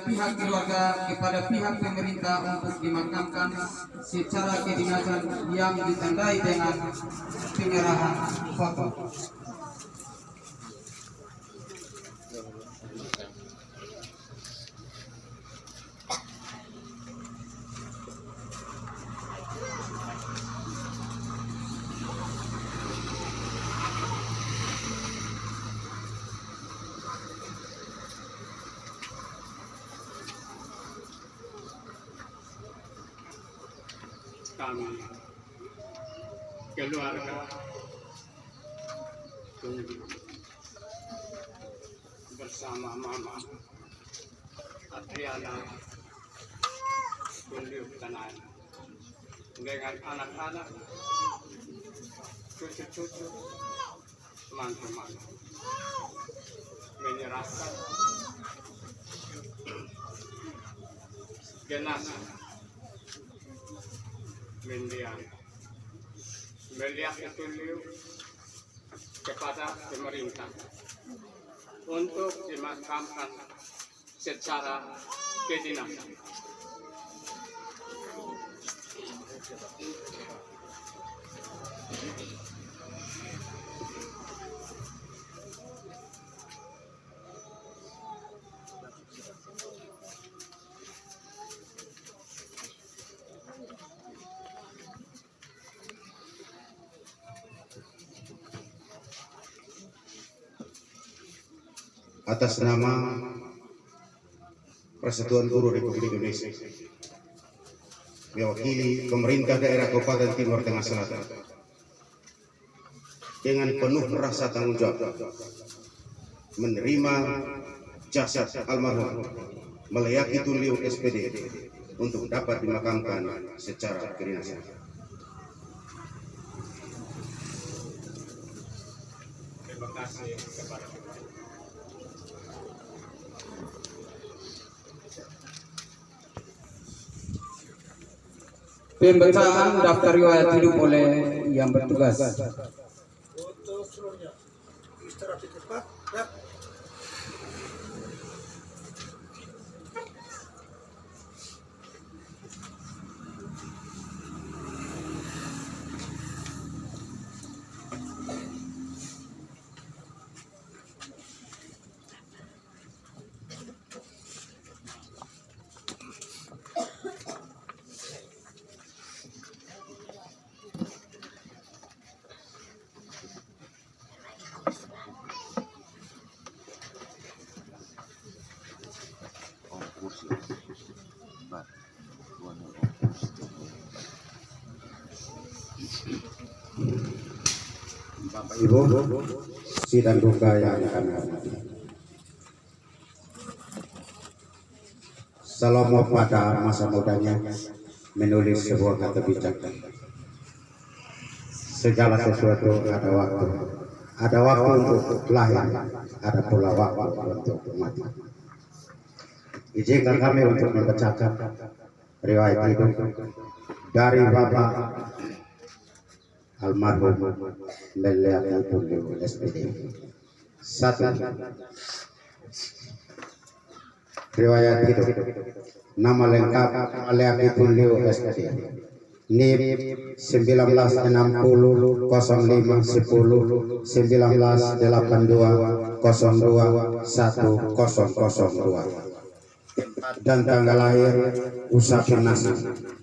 pihak keluarga kepada pihak pemerintah untuk dimakamkan secara kedinasan yang ditandai dengan penyerahan foto. Kami keluarga bersama Mama Adriana Tunjuk Tanan dengan anak-anak, cucu-cucu, teman-teman menyerahkan jenazah melihat petunjuk kepada pemerintah untuk dimakamkan secara kedinasan. Atas nama Persatuan Guru Republik Indonesia, mewakili pemerintah daerah Kabupaten Timur Tengah Selatan, dengan penuh rasa tanggung jawab menerima jasad almarhum Melayaki Tunliu SPD untuk dapat dimakamkan secara kedinasan. Terima kasih kepada Pembacaan daftar riwayat hidup oleh yang bertugas. Untuk seluruhnya istirahat cepat. Bapak Ibu, sidang duka yang kami hormati. Salomo pada masa mudanya menulis sebuah kata bijak. Segala sesuatu ada waktu. Ada waktu untuk lahir, ada pula waktu untuk mati. Izinkan kami untuk membacakan riwayat hidup dari Bapak almarhum Melayaki Tunliu SPD. 1. Riwayat hidup. Nama lengkap Melayaki Tunliu SPD. NIP 1960 05 10 1982 02 10002 dan tanggal lahir Usapin Nasi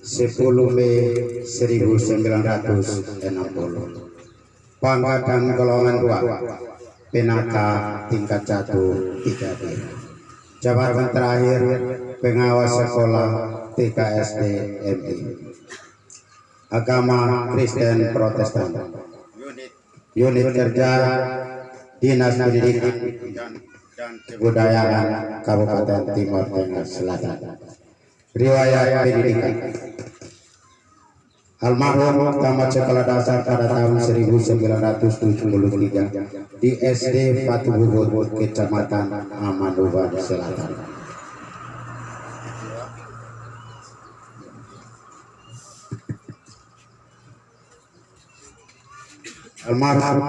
10 Mei 1960. Pangkat dan golongan 2, Penata tingkat 1 3D. Jabatan terakhir pengawas sekolah TKSD MI. Agama Kristen Protestan. Unit kerja Dinas Pendidikan dan Kebudayaan Kabupaten Timur Tengah Selatan. Riwayat pendidikan. Almarhum tamat sekolah dasar pada tahun 1973 di SD Fatu Bubut, Kecamatan Amanuban Selatan. Almarhum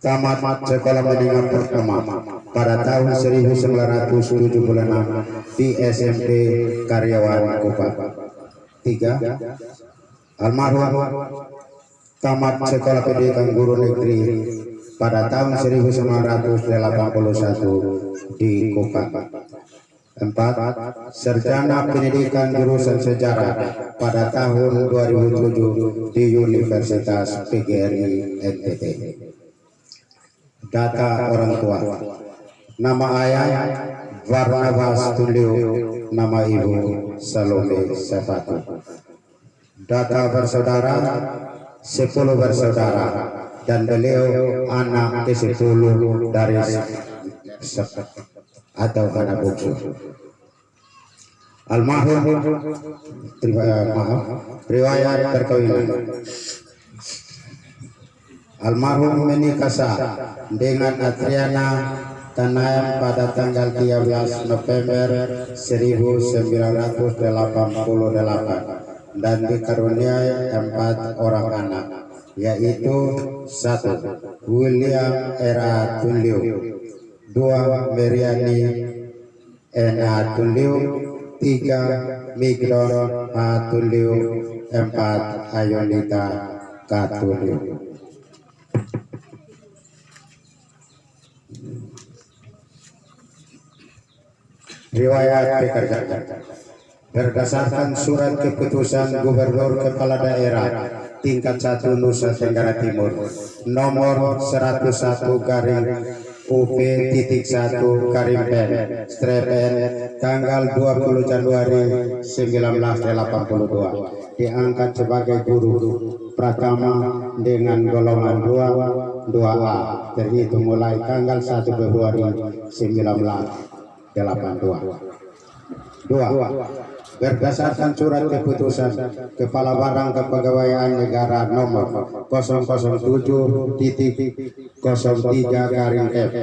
tamat sekolah menengah pertama pada tahun 1976 di SMP Karyawan Kupang. 3. Almarhum tamat Sekolah Pendidikan Guru Negeri pada tahun 1981 di Kupang. 4. Sarjana Pendidikan Jurusan Sejarah pada tahun 2007 di Universitas PGRI NTT. Data orang tua: nama ayah Barnabas Tulio, nama ibu Salome Sefatu. Data bersaudara 10 bersaudara, dan beliau anak ke-10 dari atau anak bungsu. Almarhum riwayat perkawinan. Almarhum menikah sah dengan Adriana Tanayam pada tanggal 13 November 1988 dan dikaruniai 4 orang anak, yaitu 1. William R.A. Tunliu, 2. Meriani N.A. Tunliu, 3. Migron A. Tunliu, 4. Ayonita K. Tunliu. Riwayat pekerjaan. Berdasarkan surat keputusan Gubernur Kepala Daerah tingkat 1 Nusa Tenggara Timur nomor 101 garing UP.1 garing Pen Strepen tanggal 20 Januari 1982 diangkat sebagai guru pratama dengan golongan 2A terhitung mulai tanggal 1 Februari 1982. 2. Berdasarkan surat keputusan Kepala Barang Kepegawaian Negara nomor 007.03 garing F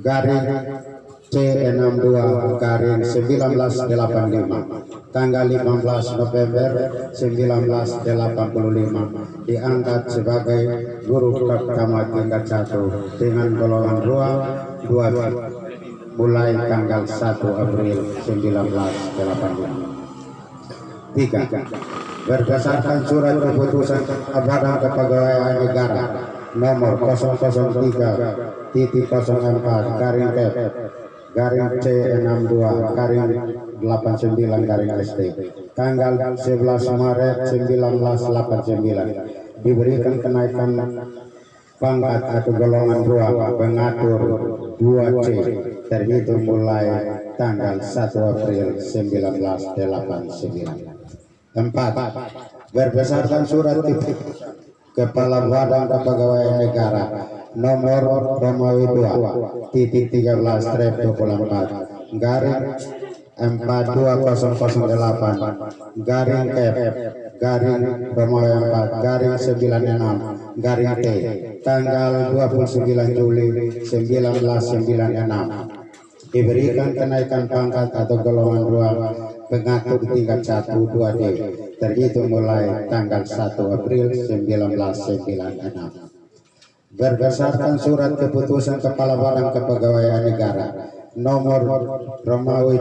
garing C62 garing 1985 tanggal 15 November 1985 diangkat sebagai guru pertama tingkat 1 dengan golongan 2 mulai tanggal 1 April 1985. 3. Berdasarkan surat keputusan Badan Kepegawaian Negara nomor 003.04 garing F garing C62 garing 89 garing ST tanggal 11 Maret 1989 diberikan kenaikan pangkat atau golongan 2 pengatur 2C terhitung mulai tanggal 1 April 1989. 4. Berdasarkan surat Kepala Badan Kepegawaian Negara nomor Romawi 2.13/24 garing 42008 garing F garing Romawi 4 garing 96 garing T tanggal 29 Juli 1996 diberikan kenaikan pangkat atau golongan 2 pengatur tingkat 1 2D terhitung mulai tanggal 1 April 1996. Berdasarkan surat keputusan Kepala Badan Kepegawaian Negara nomor Romawi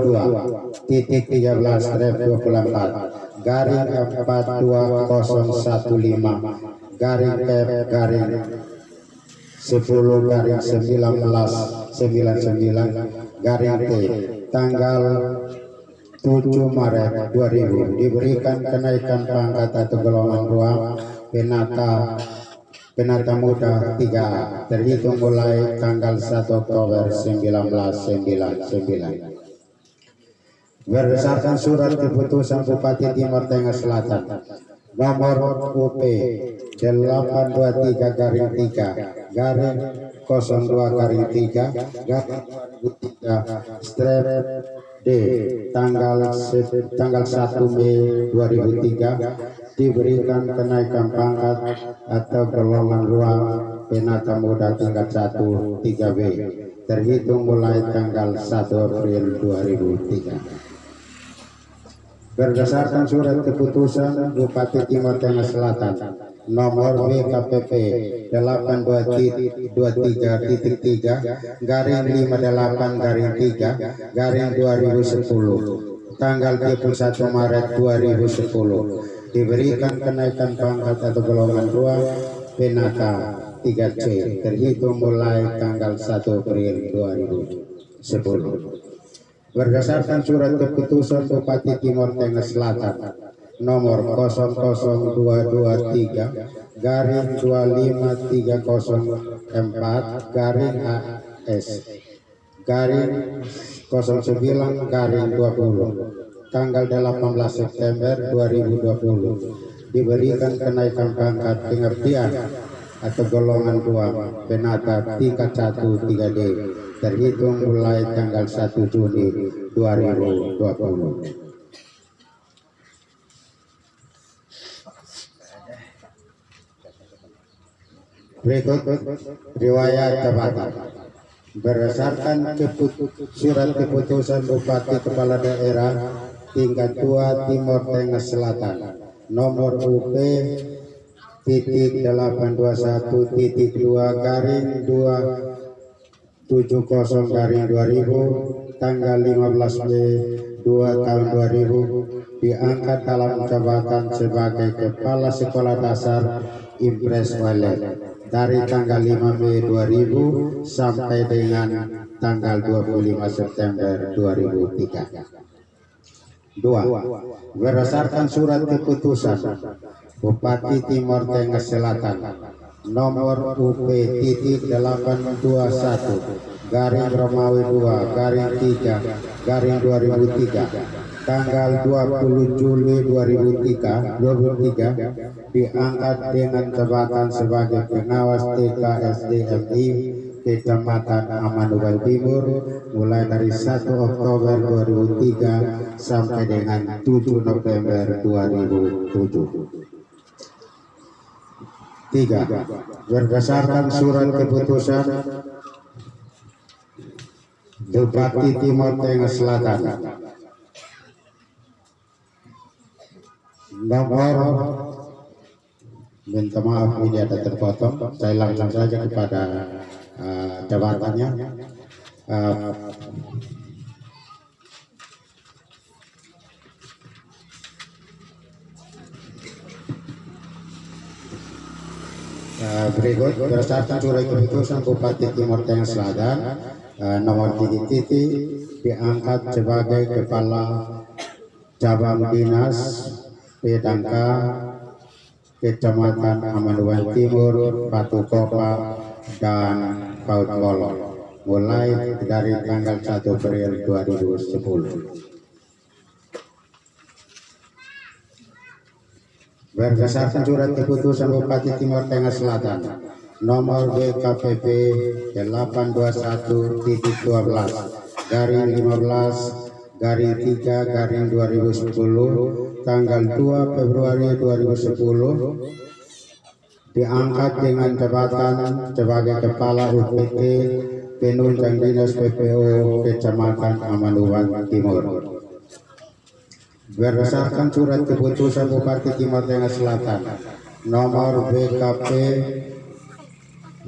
2.13/24 garing 42015 garing F garing 10 garing 1999 garing T tanggal 7 Maret 2000 diberikan kenaikan pangkat atau golongan 2 penata muda 3 terhitung mulai tanggal 1 Oktober 1999. Berdasarkan surat keputusan Bupati Timur Tengah Selatan nomor UP 823 garing 3 garing 02 garing 3 garing 3 strep D tanggal 1 Mei 2003 diberikan kenaikan pangkat atau golongan ruang penata muda tingkat 1 3B terhitung mulai tanggal 1 April 2003. Berdasarkan surat keputusan Bupati Timur Tengah Selatan nomor BKPP 823.3 garing 58 garing 3 garing 2010 tanggal 31 Maret 2010 diberikan kenaikan pangkat atau golongan 2 Penata 3C terhitung mulai tanggal 1 April 2010 berdasarkan surat keputusan Bupati Timor Tengah Selatan nomor 00223 garing 25304 garing AS garing 09 garing 20 tanggal 18 September 2020 diberikan kenaikan pangkat pengertian atau golongan 2 Penata tingkat 1 3D terhitung mulai tanggal 1 Juni 2020. Berikut riwayat jabatan. Berdasarkan surat keputusan Bupati Kepala Daerah tingkat 2 Timor Tengah Selatan nomor UP .821.2 garing 270 garing 2000 tanggal 15 Mei 2 tahun 2000 diangkat dalam jabatan sebagai Kepala Sekolah Dasar Impres Walet dari tanggal 5 Mei 2000 sampai dengan tanggal 25 September 2003. 2. Berdasarkan surat keputusan Bupati Timor Tengah Selatan nomor UP .821 garing Romawi 2 garing 3 garing 2003 tanggal 20 Juli 2003 diangkat dengan jabatan sebagai pengawas TK SDMI Kecamatan Amanuel Timur mulai dari 1 Oktober 2003 sampai dengan 7 November 2007. 3. Berdasarkan surat keputusan Bupati Timor Tengah Selatan nomor, minta maaf ini ada terpotong, saya langsung saja kepada jabatannya. Berikut berdasarkan surat keputusan Bupati Timor Tengah Selatan nomor titik diangkat sebagai Kepala Cabang Dinas Pedangka Kecamatan Amanuel Timur, Batu Kopa dan Paut Kolong mulai dari tanggal 1 April 2010. Berdasarkan surat keputusan Bupati Timor Tengah Selatan nomor BKPP 821.12 garing 15 garing 3 garing 2010 tanggal 2 Februari 2010 diangkat dengan jabatan sebagai Kepala UPT Penunjang Dinas PPO Kecamatan Amanuel Timur. Berdasarkan surat keputusan Bupati Timor Tengah Selatan nomor BKP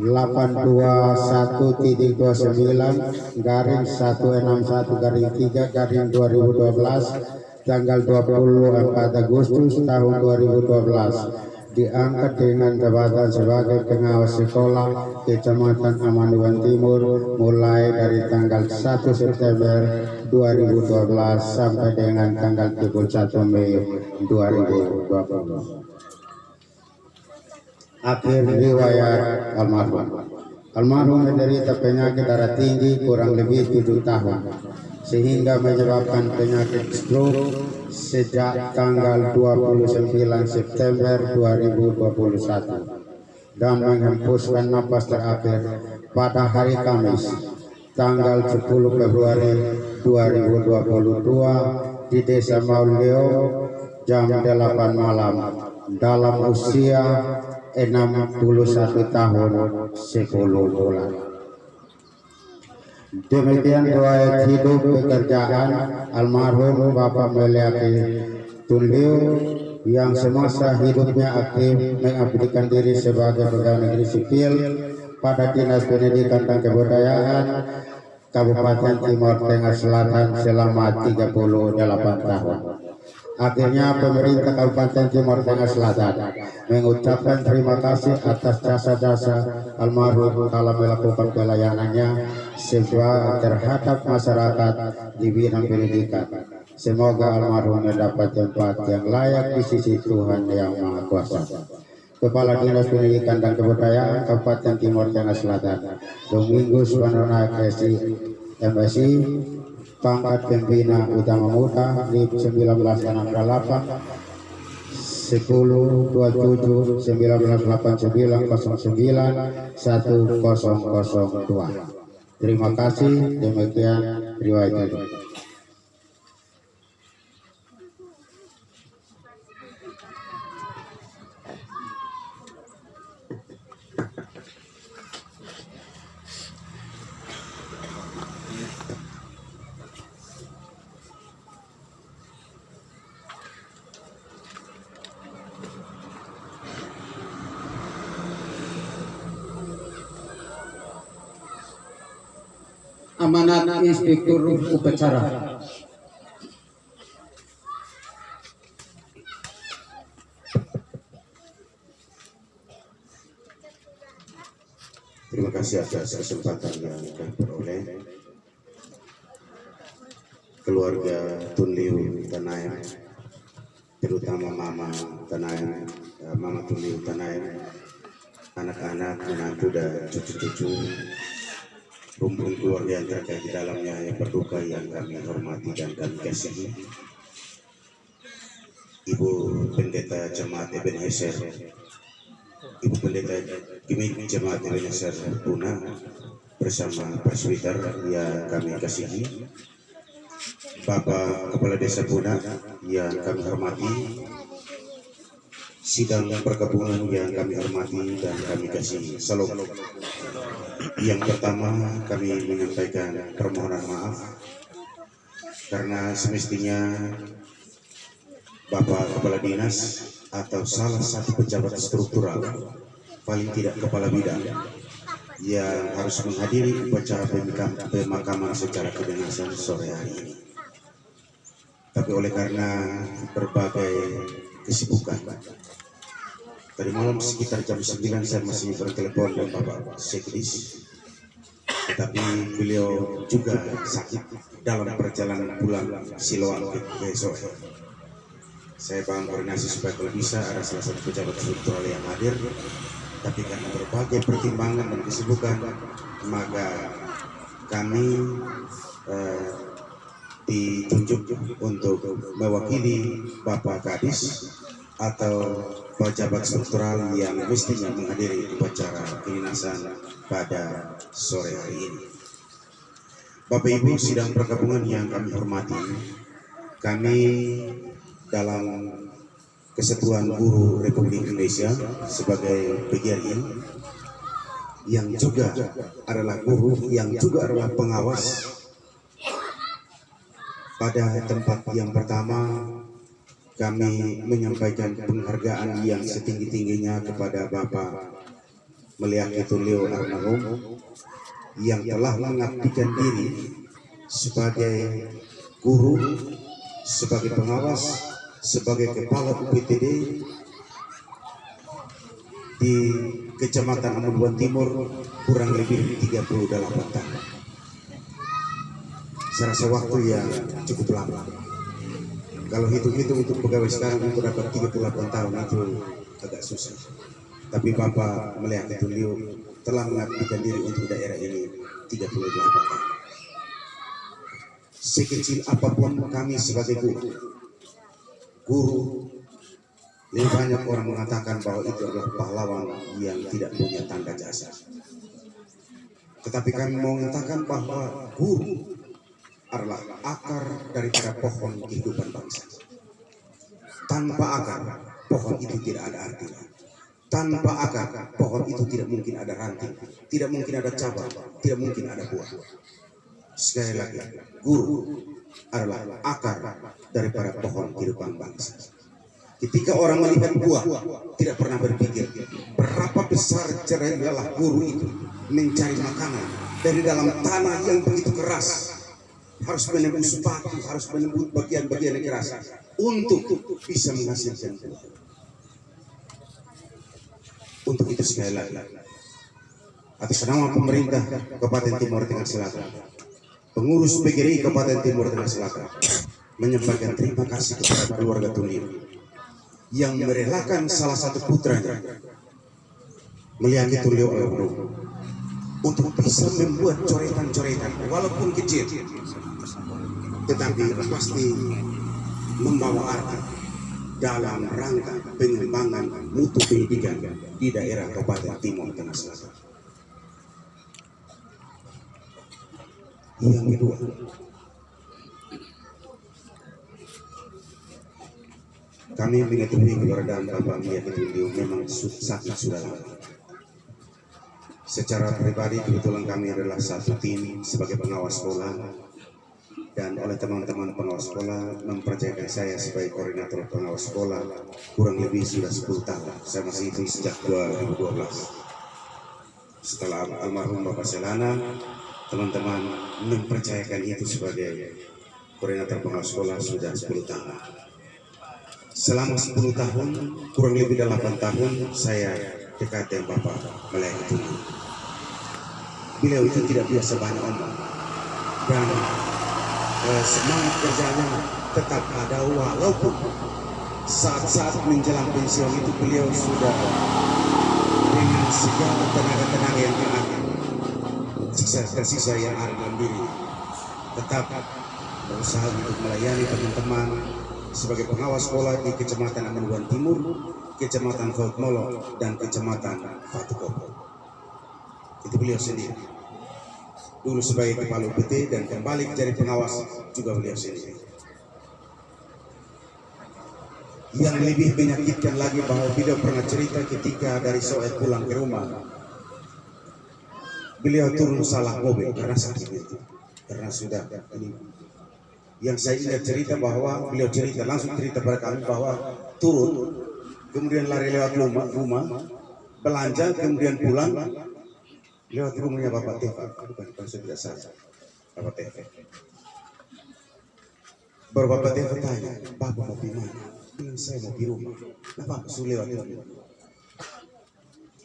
821.29 garing 161 garing 3 garing 2012 tanggal 24 Agustus tahun 2012 diangkat dengan jabatan sebagai pengawas sekolah Kecamatan Amanuel Timur mulai dari tanggal 1 September 2012 sampai dengan tanggal 31 Mei 2020. Akhir riwayat almarhum. Almarhum menderita penyakit darah tinggi kurang lebih 7 tahun sehingga menyebabkan penyakit stroke sejak tanggal 29 September 2021 dan menghembuskan napas terakhir pada hari Kamis tanggal 10 Februari 2022 di Desa Mauleo jam 8 malam dalam usia 61 tahun 10 bulan. Demikian riwayat hidup pekerjaan almarhum Bapak Meliaki Tunliu yang semasa hidupnya aktif mengabdikan diri sebagai pegawai negeri sipil pada Dinas Pendidikan dan Kebudayaan Kabupaten Timur Tengah Selatan selama 38 tahun. Akhirnya pemerintah Kabupaten Timur Tengah Selatan mengucapkan terima kasih atas jasa-jasa almarhum dalam melakukan pelayanannya terhadap masyarakat di bidang pendidikan. Semoga almarhum mendapat tempat yang layak di sisi Tuhan Yang Maha Kuasa. Kepala Dinas Pendidikan dan Kebudayaan Kabupaten Timur Tengah Selatan, Domingus Wanona MSI, pangkat Pembina Utama Muda di 1968 10/27 1989 09 1002. Terima kasih. Demikian riwayat ini. Amanat Inspektur Upacara. Terima kasih atas kesempatan yang diperoleh keluarga Tunliu Tanaim, terutama Mama Tanaim, Mama Tunliu Tanaim, anak-anak, menantu dan cucu-cucu, rumpun keluarga yang terkait di dalamnya yang berduka yang kami hormati dan kami kasihi. Ibu Pendeta Jemaat Ebenezer, Ibu Pendeta Gimik Jemaat Ebenezer Puna bersama Presbiter yang kami kasihi, Bapak Kepala Desa Puna yang kami hormati, sidang perkebunan yang kami hormati dan kami kasihi. Salam. Yang pertama kami menyampaikan permohonan maaf karena semestinya Bapak Kepala Dinas atau salah satu pejabat struktural, paling tidak kepala bidang, yang harus menghadiri upacara pemakaman secara kedinasan sore hari ini. Tapi oleh karena berbagai kesibukan, tadi malam sekitar jam 9 saya masih bertelepon dengan Bapak Sekdis, tetapi beliau juga sakit dalam perjalanan pulang Siloam besok. Saya bangun koordinasi supaya kalau bisa ada salah satu pejabat struktural yang hadir, tapi karena berbagai pertimbangan dan kesibukan, maka kami ditunjuk untuk mewakili Bapak Kadis atau pejabat struktural yang mestinya menghadiri upacara kedinasan pada sore hari ini. Bapak Ibu sidang perkabungan yang kami hormati, kami dalam Kesatuan Guru Republik Indonesia sebagai PGRI yang juga adalah guru, yang juga adalah pengawas, pada tempat yang pertama kami menyampaikan penghargaan yang setinggi-tingginya kepada Bapak Meliaki Tunliu almarhum yang telah mengabdikan diri sebagai guru, sebagai pengawas, sebagai kepala UPTD di Kecamatan Amuduan Timur kurang lebih 38 tahun. Saya rasa waktu yang cukup lama. Kalau hitung-hitung untuk pegawai sekarang untuk dapat 38 tahun itu agak susah. Tapi Bapak Meliaki Tunliu telah mengabdikan diri untuk daerah ini 38 tahun. Sekecil apapun kami sebagai guru, lebih banyak orang mengatakan bahwa itu adalah pahlawan yang tidak punya tanda jasa. Tetapi kami mau mengatakan bahwa guru adalah akar daripada pohon kehidupan bangsa. Tanpa akar, pohon itu tidak ada artinya. Tanpa akar, pohon itu tidak mungkin ada ranting, tidak mungkin ada cabang, tidak mungkin ada buah. Sekali lagi, guru adalah akar daripada pohon kehidupan bangsa. Ketika orang melihat buah, tidak pernah berpikir berapa besar cerai lelah guru itu mencari makanan dari dalam tanah yang begitu keras. Harus menembus batu, harus menembus bagian-bagian yang keras untuk bisa menghasilkan buah. Untuk itu sekali lagi, atas nama pemerintah Kabupaten Timur Tengah Selatan, pengurus PGRI Kabupaten Timur Tengah Selatan menyampaikan terima kasih kepada keluarga Tulio yang merelakan salah satu putranya Meliaki Tulio Almarhum untuk bisa membuat coretan-coretan walaupun kecil, tetapi pasti membawa arti dalam rangka pengembangan mutu pendidikan di daerah Kabupaten Timur Tengah Selatan. Yang kedua, kami mengetahui keberadaan Bapak Meliaki Tulio memang sakit sudah lama. Secara pribadi kebetulan kami adalah satu tim sebagai pengawas sekolah, dan oleh teman-teman pengawas sekolah mempercayakan saya sebagai koordinator pengawas sekolah kurang lebih sudah 10 tahun. Saya masih itu sejak 2012. Setelah almarhum Bapak Selana, teman-teman mempercayakan itu sebagai koordinator pengawas sekolah sudah 10 tahun. Selama 10 tahun, kurang lebih 8 tahun saya dekat dengan Bapak Meliaki Tulio. Beliau itu tidak biasa banyak omong, dan semangat kerjanya tetap ada, walaupun saat-saat menjelang pensiun itu beliau sudah dengan segala tenaga-tenaga yang terakhir, tersisa yang ada dalam diri, tetap berusaha untuk melayani teman-teman sebagai pengawas sekolah di Kecamatan Amenuan Timur, Kecamatan Fautmolo, dan Kecamatan Fatukopo. Itu beliau sendiri. Dulu sebagai kepala UPT dan kembali jadi pengawas juga beliau sendiri. Yang lebih menyakitkan lagi bahwa beliau pernah cerita ketika dari Soet pulang ke rumah, beliau turun salah mobil karena sakit itu, karena sudah ini. Yang saya ingat cerita bahwa beliau langsung cerita pada kami bahwa turun, kemudian lari lewat rumah, belanja, kemudian pulang lewat rumahnya Bapak Teva, bukan saya tidak salah, Bapak Teva. Baru Bapak Teva tanya, Bapak mau di mana? Bilang saya mau di rumah. Kenapa suruh lewat rumah?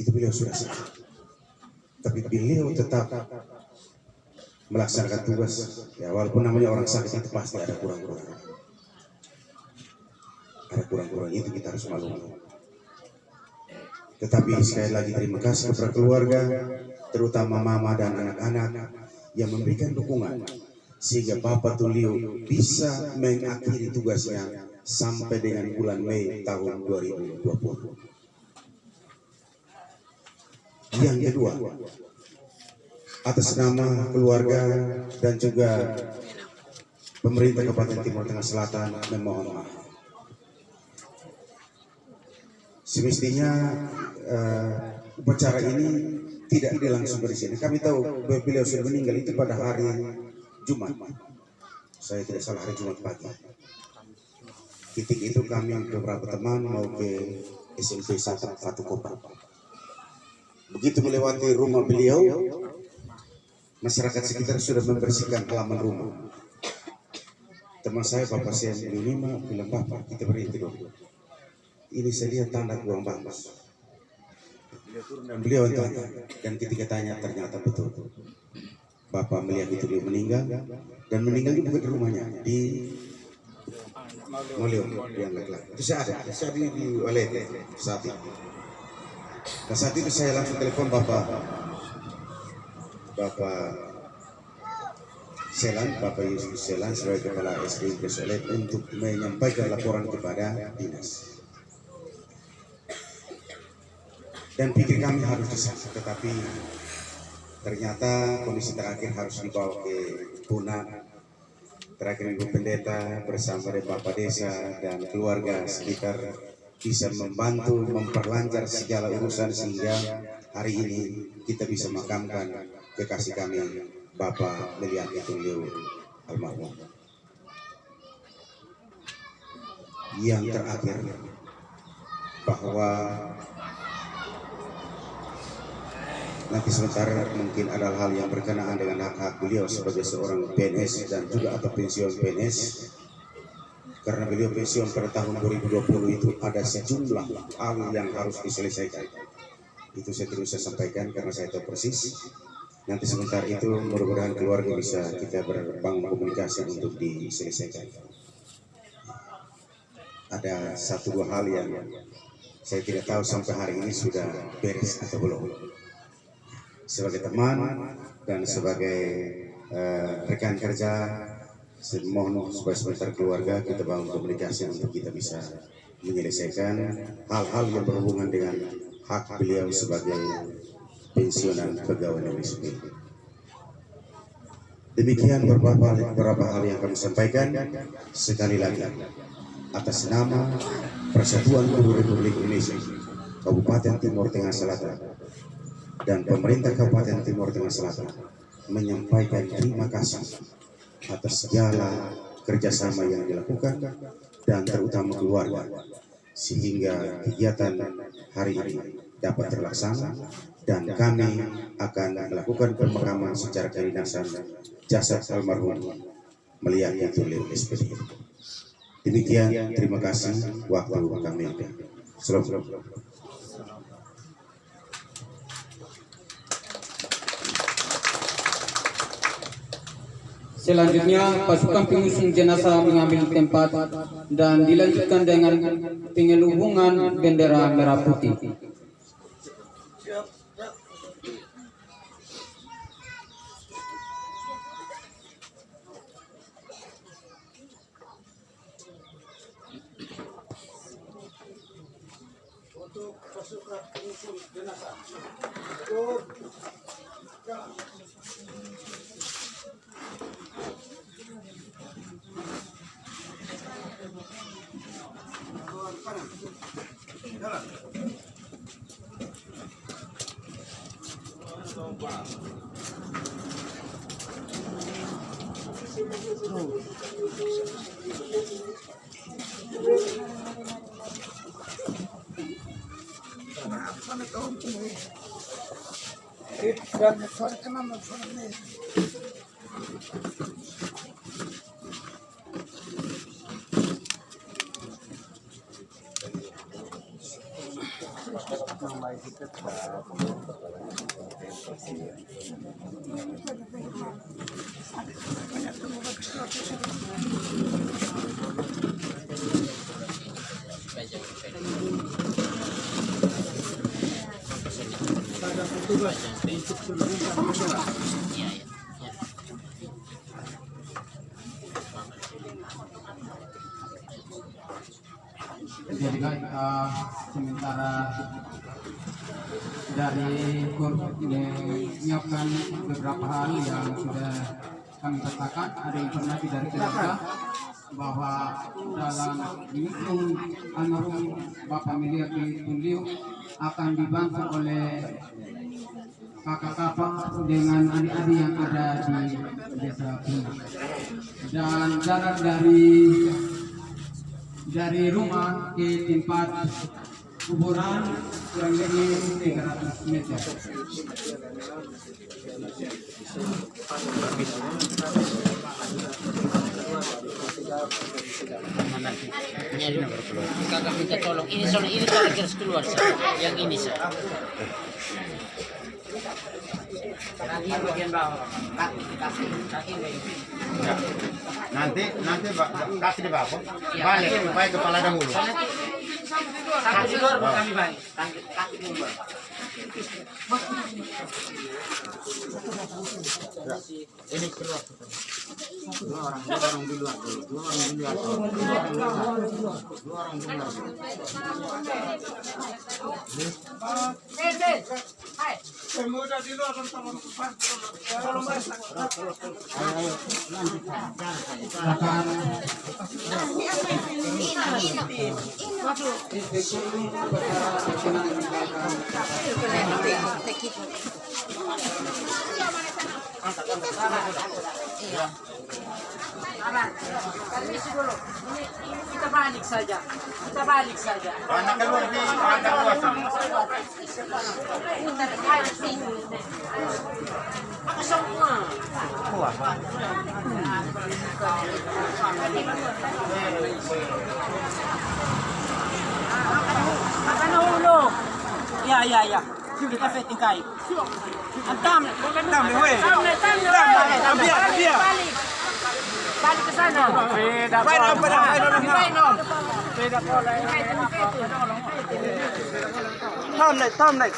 Itu beliau sudah sakit, tapi beliau tetap melaksanakan tugas, ya walaupun namanya orang sakit itu pasti ada kurang-kurang. Ada kurang-kurang itu kita harus maklumi. Tetapi sekali lagi terima kasih kepada keluarga, terutama mama dan anak-anak yang memberikan dukungan sehingga Bapak Tulio bisa mengakhiri tugasnya sampai dengan bulan Mei tahun 2020. Yang kedua, atas nama keluarga dan juga pemerintah Kabupaten Timur Tengah Selatan memohon maaf. Semestinya upacara ini tidak dilangsungkan di sini. Kami tahu beliau sudah meninggal itu pada hari Jumat. Saya tidak salah hari Jumat pagi. Titik itu kami beberapa teman mau ke SMP 1 Fatukopo. Begitu melewati rumah beliau, masyarakat sekitar sudah membersihkan halaman rumah. Teman saya, Bapak saya M5, bilang, Bapak kita berhenti dulu. Ini saya lihat tanda kurang bagus. Beliau turun dan beliau tanya, dan ketika tanya ternyata betul. Bapak Meliaki Tulio meninggal, dan meninggal itu bukan di rumahnya, di Maliom, di Anglek. Itu saya ada di Walete saat itu. Dan saat itu saya langsung telepon Bapak Selan, Bapak Yusuf Selan sebagai kepala SD Besolet untuk menyampaikan laporan kepada dinas. Dan pikir kami harus disana, tetapi ternyata kondisi terakhir harus dibawa ke Punak. Terakhir Ibu Pendeta bersama dengan Bapak Desa dan keluarga sekitar bisa membantu memperlancar segala urusan sehingga hari ini kita bisa makamkan kekasih kami Bapak Meliaki Tulio Almarhum. Yang terakhir, bahwa nanti sebentar mungkin ada hal yang berkenaan dengan hak-hak beliau sebagai seorang PNS dan juga atau pensiun PNS, karena beliau pensiun pada tahun 2020 itu ada sejumlah hal yang harus diselesaikan. Itu saya tidak bisa sampaikan karena saya tahu persis. Nanti sebentar itu mudah-mudahan keluarga bisa kita berbangun komunikasi untuk diselesaikan. Ada satu dua hal yang saya tidak tahu sampai hari ini sudah beres atau belum. Sebagai teman dan sebagai rekan kerja, mohon supaya sebentar keluarga kita bangun komunikasi untuk kita bisa menyelesaikan hal-hal yang berhubungan dengan hak beliau sebagai pensiunan pegawai negeri sipil. Demikian beberapa hal yang kami sampaikan. Sekali lagi atas nama Persatuan Guru Republik Indonesia Kabupaten Timur Tengah Selatan dan pemerintah Kabupaten Timur Tengah Selatan menyampaikan terima kasih atas segala kerjasama yang dilakukan dan terutama keluarga sehingga kegiatan hari ini dapat terlaksana dan kami akan melakukan pemakaman secara kedinasan jasad almarhum Meliaki Tulio SPD. Demikian, terima kasih waktu kami. Assalamualaikum. Selanjutnya, pasukan pengusung jenazah mengambil tempat dan dilanjutkan dengan pengelubungan bendera merah putih. Siap. Gerak. Untuk pasukan pengusung jenazah. Untuk gerak. Jalan. Jadi sementara dari menyiapkan beberapa hal yang sudah kami katakan, ada informasi dari keluarga bahwa dalam mengusung almarhum Bapak Meliaki Tulio akan dibantu oleh kakak-kakak dengan adik-adik yang ada di desa Puna, dan jarak dari rumah ke tempat kuburan kurang lebih 300 meter. Kakak minta tolong ini, soalnya ini kalau harus keluar yang ini kaki bagian bawah, kaki nanti kasih di bawah balik supaya kepala dahulu kaki luar kami balik, kaki luar. ini keluar dua orang di luar dulu Pemuda di luar bersama kalau masak. Permisi dulu. Ini kita balik saja. Kita balik saja. Anak keluar di anak luas. Kita balik sini. Aku semua. Makan dulu. Ya. Kita fitting kayu. Antam. Biar. Balik ke sana. Beda pola. Tam naik.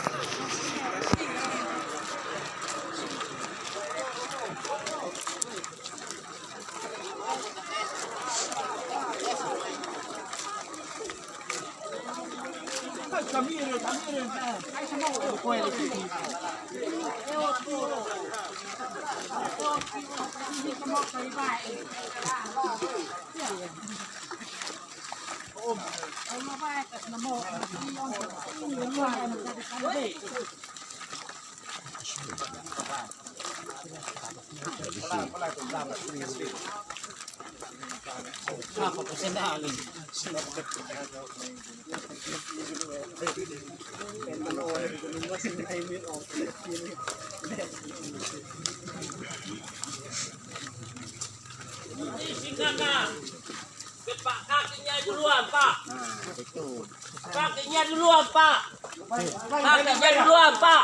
Apa persendaling? Pak, kakinya duluan, Pak. Kakinya duluan, Pak. Kakinya duluan, Pak.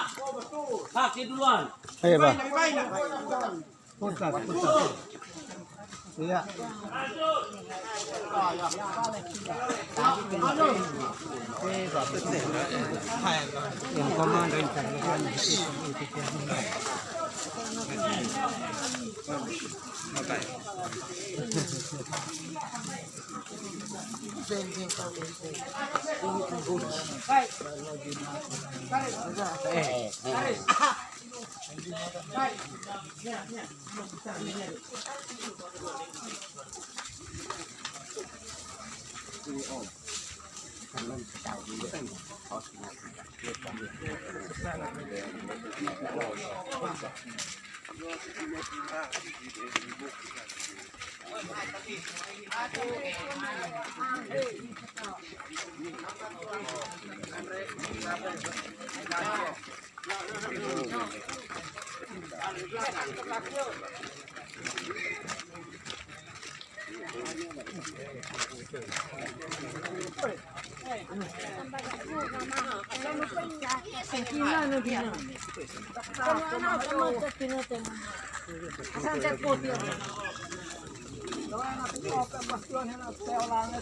Kaki duluan. Ayo, Pak. Iya. Yang komando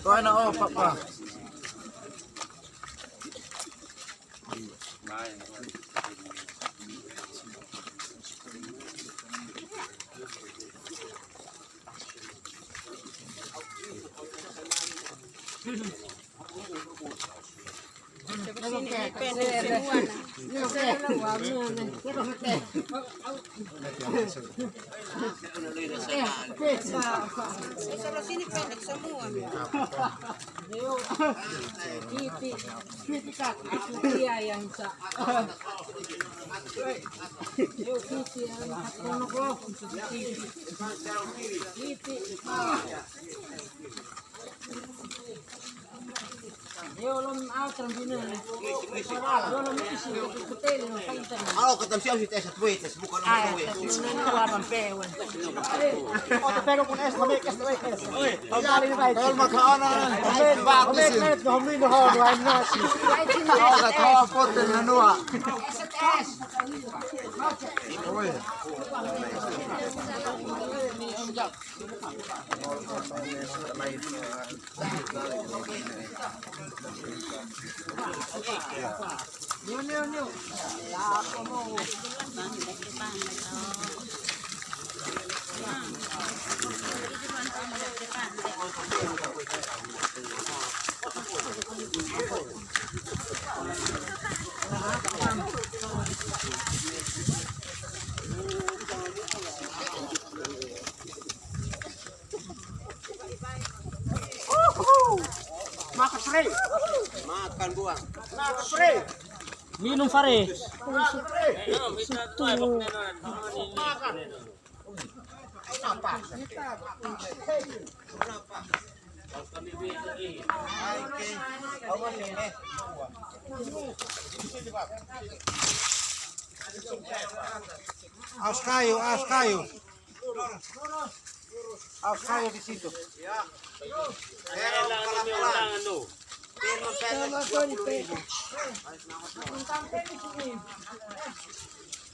Kau nak apa, Pak? Ako katam siya si Tessa Tuites, bukan ang Tuites. Kalau makaanan, bakusin. Ako katawapot na nuha. Makan buang. Minum Fare. Aus kayu, aus kayu. Aus kayu di situ. Kailangan mo yung ulangan no.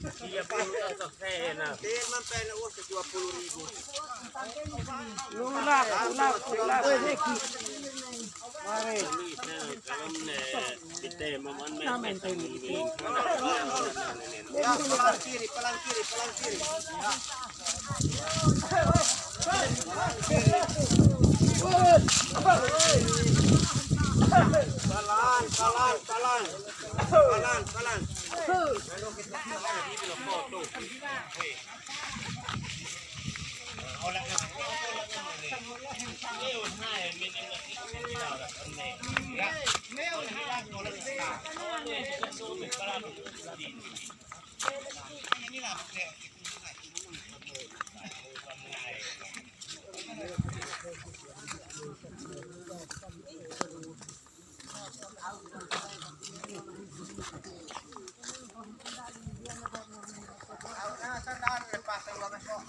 Iya po sa pena. Ulap. Ya, pelan kiri, pelan kiri, pelan kiri. Pelan, pelan, pelan. Pelan, pelan. Nah, saya tahan lepas yang bagus kok.